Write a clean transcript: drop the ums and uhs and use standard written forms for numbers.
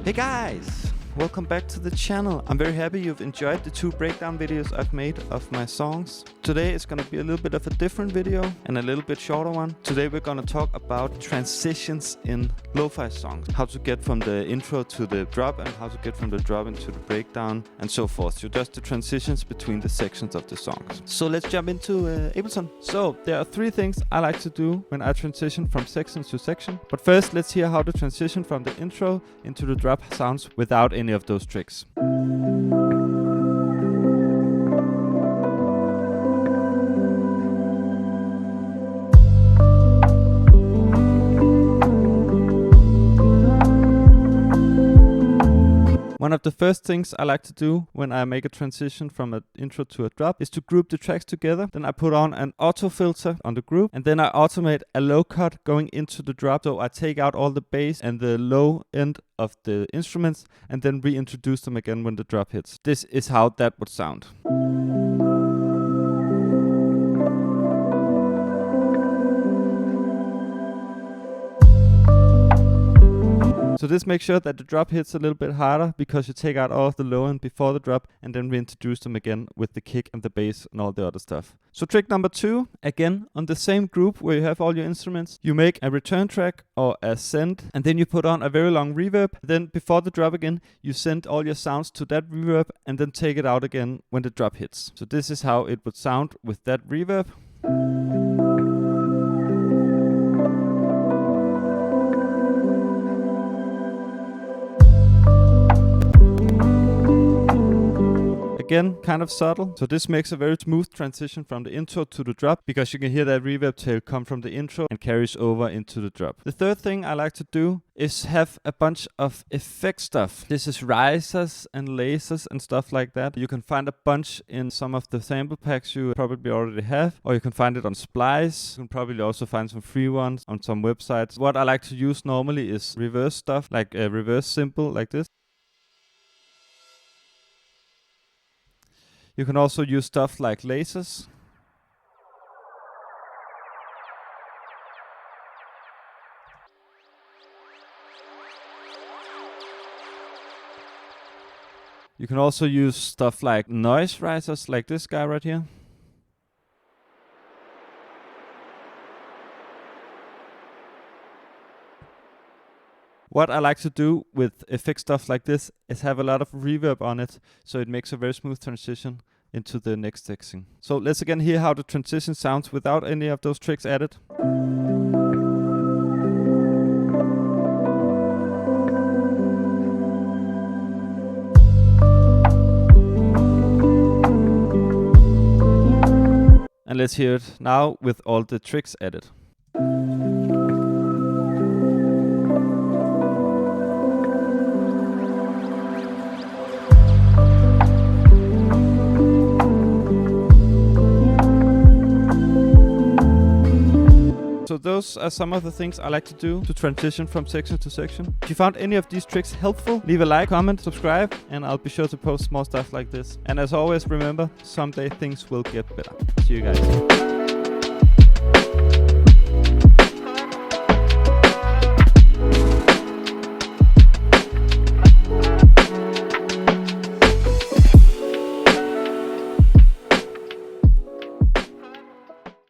Hey guys! Welcome back to the channel. I'm very happy you've enjoyed the 2 breakdown videos I've made of my songs. Today is gonna be a little bit of a different video and a little bit shorter one. Today we're gonna talk about transitions in lo-fi songs. How to get from the intro to the drop and how to get from the drop into the breakdown and so forth. So just the transitions between the sections of the songs. So let's jump into Ableton. So there are 3 things I like to do when I transition from section to section. But first let's hear how the transition from the intro into the drop sounds without any of those tricks. One of the first things I like to do when I make a transition from an intro to a drop is to group the tracks together. Then I put on an auto filter on the group and then I automate a low cut going into the drop. So I take out all the bass and the low end of the instruments and then reintroduce them again when the drop hits. This is how that would sound. So this makes sure that the drop hits a little bit harder because you take out all of the low end before the drop and then reintroduce them again with the kick and the bass and all the other stuff. So trick number 2, again on the same group where you have all your instruments, you make a return track or a send and then you put on a very long reverb. Then before the drop again, you send all your sounds to that reverb and then take it out again when the drop hits. So this is how it would sound with that reverb. Again, kind of subtle. So this makes a very smooth transition from the intro to the drop because you can hear that reverb tail come from the intro and carries over into the drop. The third thing I like to do is have a bunch of effect stuff. This is risers and lasers and stuff like that. You can find a bunch in some of the sample packs you probably already have, or you can find it on Splice. You can probably also find some free ones on some websites. What I like to use normally is reverse stuff, like a reverse symbol like this. You can also use stuff like lasers. You can also use stuff like noise risers, like this guy right here. What I like to do with effect stuff like this is have a lot of reverb on it, so it makes a very smooth transition into the next section. So let's again hear how the transition sounds without any of those tricks added. And let's hear it now with all the tricks added. So those are some of the things I like to do to transition from section to section. If you found any of these tricks helpful, leave a like, comment, subscribe, and I'll be sure to post more stuff like this. And as always, remember, someday things will get better. See you guys.